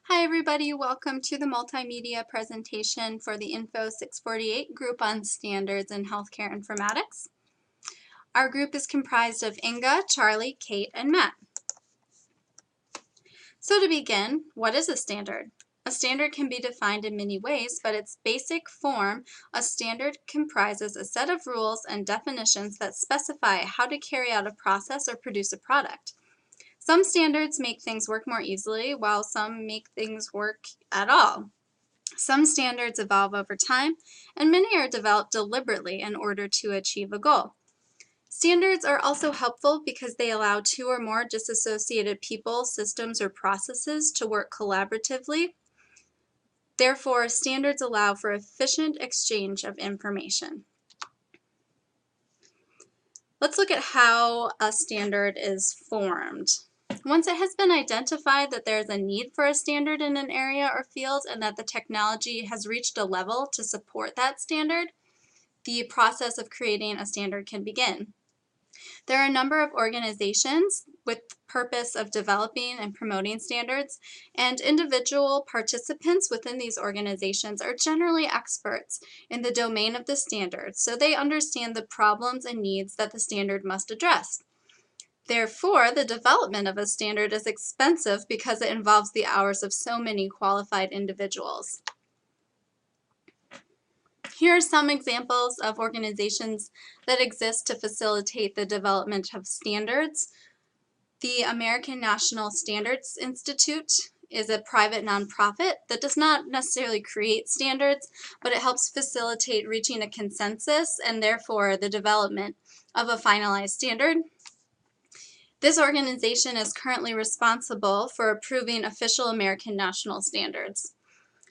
Hi everybody, welcome to the multimedia presentation for the Info 648 group on standards in healthcare informatics. Our group is comprised of Inga, Charlie, Kate, and Matt. So to begin, what is a standard? A standard can be defined in many ways, but its basic form, a standard comprises a set of rules and definitions that specify how to carry out a process or produce a product. Some standards make things work more easily, while some make things work at all. Some standards evolve over time, and many are developed deliberately in order to achieve a goal. Standards are also helpful because they allow two or more disassociated people, systems, or processes to work collaboratively. Therefore, standards allow for efficient exchange of information. Let's look at how a standard is formed. Once it has been identified that there is a need for a standard in an area or field and that the technology has reached a level to support that standard, the process of creating a standard can begin. There are a number of organizations with the purpose of developing and promoting standards, and individual participants within these organizations are generally experts in the domain of the standard, so they understand the problems and needs that the standard must address. Therefore, the development of a standard is expensive because it involves the hours of so many qualified individuals. Here are some examples of organizations that exist to facilitate the development of standards. The American National Standards Institute is a private nonprofit that does not necessarily create standards, but it helps facilitate reaching a consensus and therefore the development of a finalized standard. This organization is currently responsible for approving official American national standards.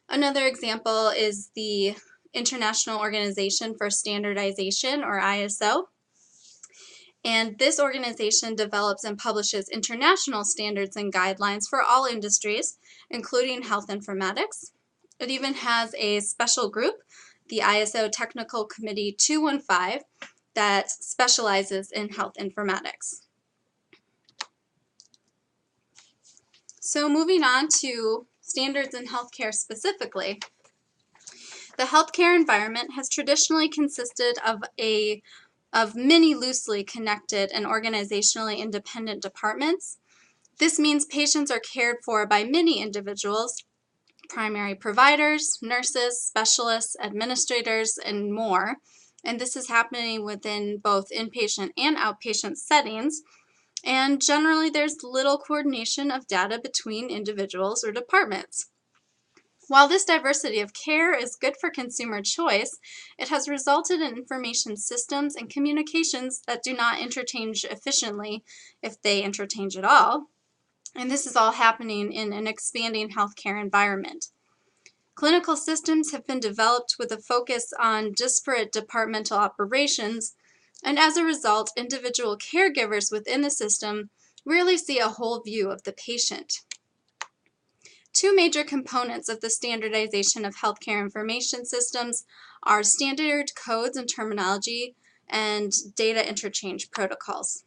Another example is the International Organization for Standardization, or ISO. And this organization develops and publishes international standards and guidelines for all industries, including health informatics. It even has a special group, the ISO Technical Committee 215, that specializes in health informatics. So moving on to standards in healthcare specifically. The healthcare environment has traditionally consisted of many loosely connected and organizationally independent departments. This means patients are cared for by many individuals, primary providers, nurses, specialists, administrators, and more. And this is happening within both inpatient and outpatient settings. And generally, there's little coordination of data between individuals or departments. While this diversity of care is good for consumer choice, it has resulted in information systems and communications that do not interchange efficiently, if they interchange at all. And this is all happening in an expanding healthcare environment. Clinical systems have been developed with a focus on disparate departmental operations, and as a result, individual caregivers within the system rarely see a whole view of the patient. Two major components of the standardization of healthcare information systems are standard codes and terminology and data interchange protocols.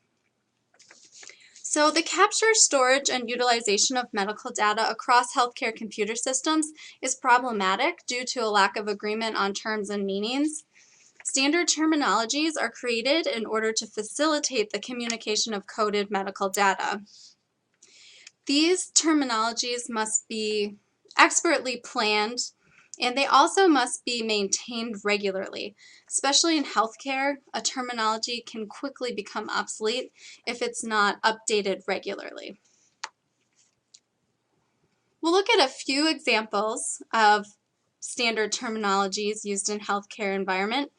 So the capture, storage, and utilization of medical data across healthcare computer systems is problematic due to a lack of agreement on terms and meanings. Standard terminologies are created in order to facilitate the communication of coded medical data. These terminologies must be expertly planned, and they also must be maintained regularly. Especially in healthcare, a terminology can quickly become obsolete if it's not updated regularly. We'll look at a few examples of standard terminologies used in healthcare environment.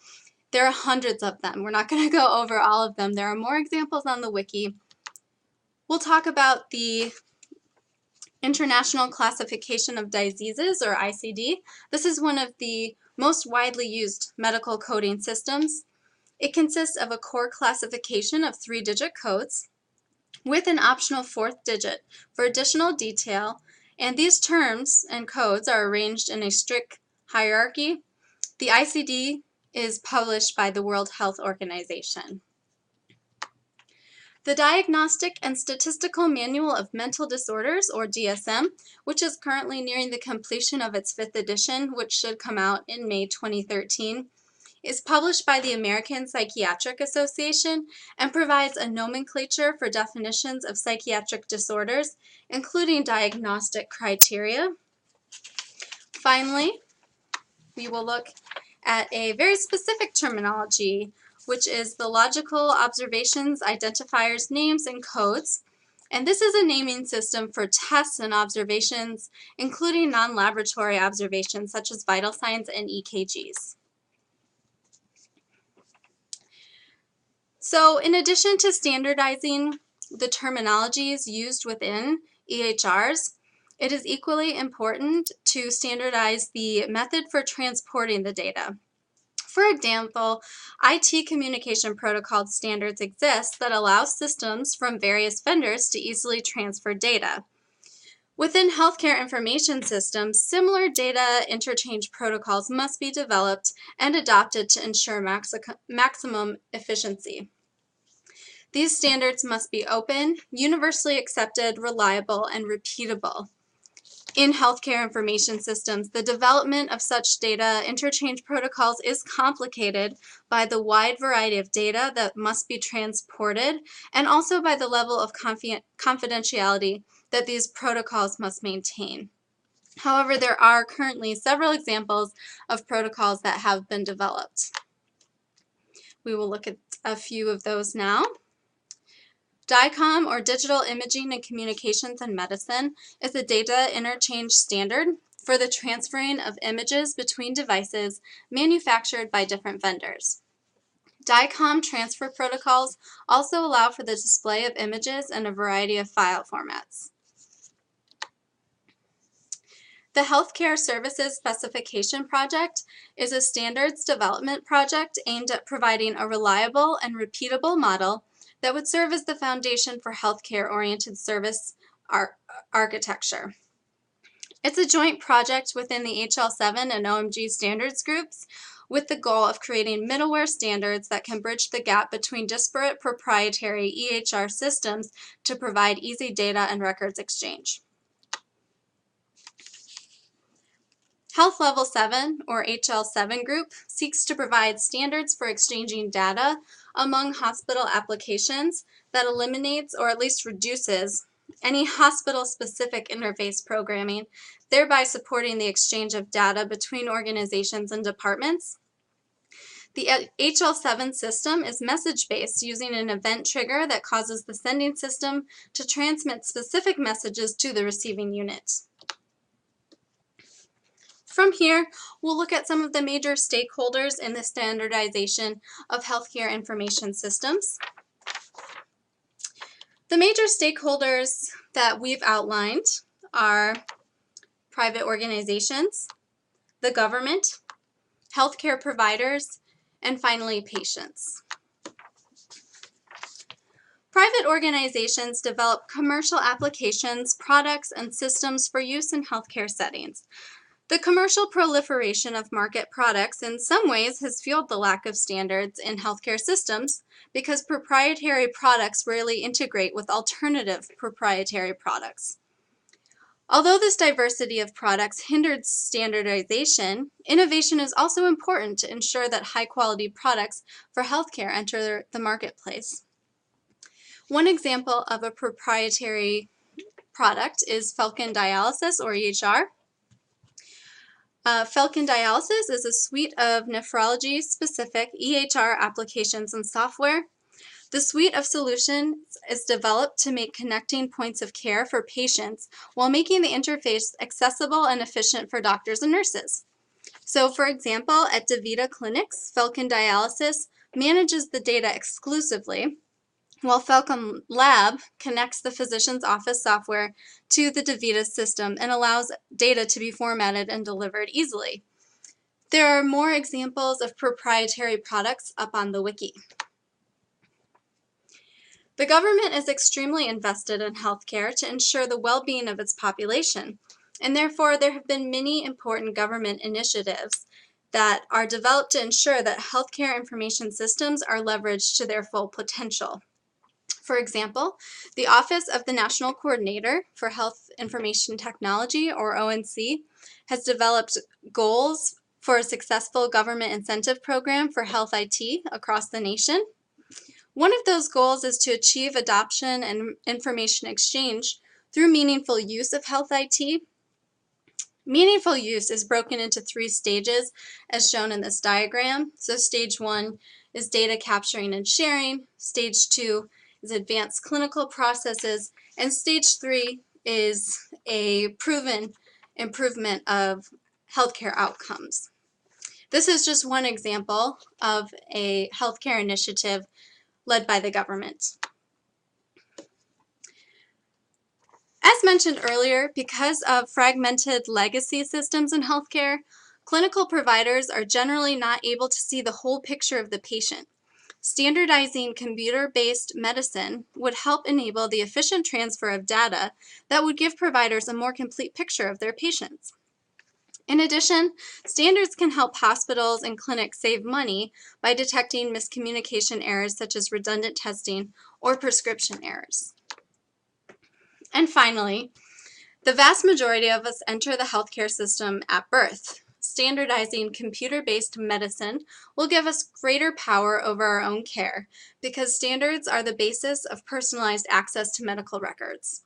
There are hundreds of them. We're not going to go over all of them. There are more examples on the wiki. We'll talk about the International Classification of Diseases, or ICD. This is one of the most widely used medical coding systems. It consists of a core classification of 3-digit codes with an optional 4th digit for additional detail, and these terms and codes are arranged in a strict hierarchy. The ICD is published by the World Health Organization. The Diagnostic and Statistical Manual of Mental Disorders, or DSM, which is currently nearing the completion of its 5th edition, which should come out in May 2013, is published by the American Psychiatric Association and provides a nomenclature for definitions of psychiatric disorders, including diagnostic criteria. Finally, we will look at a very specific terminology, which is the logical observations, identifiers, names, and codes. And this is a naming system for tests and observations, including non-laboratory observations such as vital signs and EKGs. So in addition to standardizing the terminologies used within EHRs, it is equally important to standardize the method for transporting the data. For example, IT communication protocol standards exist that allow systems from various vendors to easily transfer data. Within healthcare information systems, similar data interchange protocols must be developed and adopted to ensure maximum efficiency. These standards must be open, universally accepted, reliable, and repeatable. In healthcare information systems, the development of such data interchange protocols is complicated by the wide variety of data that must be transported and also by the level of confidentiality that these protocols must maintain. However, there are currently several examples of protocols that have been developed. We will look at a few of those now. DICOM, or Digital Imaging and Communications in Medicine, is a data interchange standard for the transferring of images between devices manufactured by different vendors. DICOM transfer protocols also allow for the display of images in a variety of file formats. The Healthcare Services Specification Project is a standards development project aimed at providing a reliable and repeatable model that would serve as the foundation for healthcare-oriented service architecture. It's a joint project within the HL7 and OMG standards groups with the goal of creating middleware standards that can bridge the gap between disparate proprietary EHR systems to provide easy data and records exchange. Health Level 7, or HL7 group, seeks to provide standards for exchanging data among hospital applications that eliminates or at least reduces any hospital-specific interface programming, thereby supporting the exchange of data between organizations and departments. The HL7 system is message-based, using an event trigger that causes the sending system to transmit specific messages to the receiving unit. From here, we'll look at some of the major stakeholders in the standardization of healthcare information systems. The major stakeholders that we've outlined are private organizations, the government, healthcare providers, and finally patients. Private organizations develop commercial applications, products, and systems for use in healthcare settings. The commercial proliferation of market products in some ways has fueled the lack of standards in healthcare systems because proprietary products rarely integrate with alternative proprietary products. Although this diversity of products hindered standardization, innovation is also important to ensure that high-quality products for healthcare enter the marketplace. One example of a proprietary product is Falcon Dialysis, or EHR. Falcon Dialysis is a suite of nephrology-specific EHR applications and software. The suite of solutions is developed to make connecting points of care for patients while making the interface accessible and efficient for doctors and nurses. So, for example, at DaVita Clinics, Falcon Dialysis manages the data exclusively, while Falcon Lab connects the physician's office software to the DaVita system and allows data to be formatted and delivered easily. There are more examples of proprietary products up on the wiki. The government is extremely invested in healthcare to ensure the well-being of its population, and therefore there have been many important government initiatives that are developed to ensure that healthcare information systems are leveraged to their full potential. For example, the Office of the National Coordinator for Health Information Technology, or ONC, has developed goals for a successful government incentive program for health IT across the nation. One of those goals is to achieve adoption and information exchange through meaningful use of health IT. Meaningful use is broken into 3 stages as shown in this diagram. So stage 1 is data capturing and sharing, stage 2 is advanced clinical processes, and stage 3 is a proven improvement of healthcare outcomes. This is just one example of a healthcare initiative led by the government. As mentioned earlier, because of fragmented legacy systems in healthcare, clinical providers are generally not able to see the whole picture of the patient. Standardizing computer-based medicine would help enable the efficient transfer of data that would give providers a more complete picture of their patients. In addition, standards can help hospitals and clinics save money by detecting miscommunication errors such as redundant testing or prescription errors. And finally, the vast majority of us enter the healthcare system at birth. Standardizing computer-based medicine will give us greater power over our own care because standards are the basis of personalized access to medical records.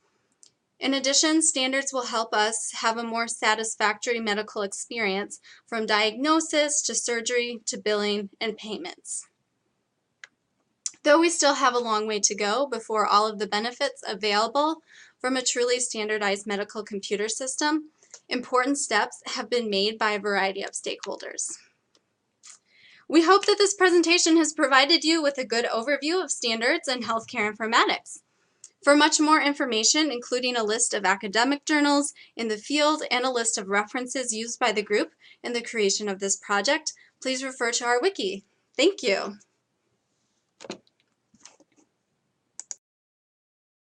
In addition, standards will help us have a more satisfactory medical experience from diagnosis to surgery to billing and payments. Though we still have a long way to go before all of the benefits available from a truly standardized medical computer system, important steps have been made by a variety of stakeholders. We hope that this presentation has provided you with a good overview of standards in healthcare informatics. For much more information, including a list of academic journals in the field and a list of references used by the group in the creation of this project, please refer to our wiki. Thank you.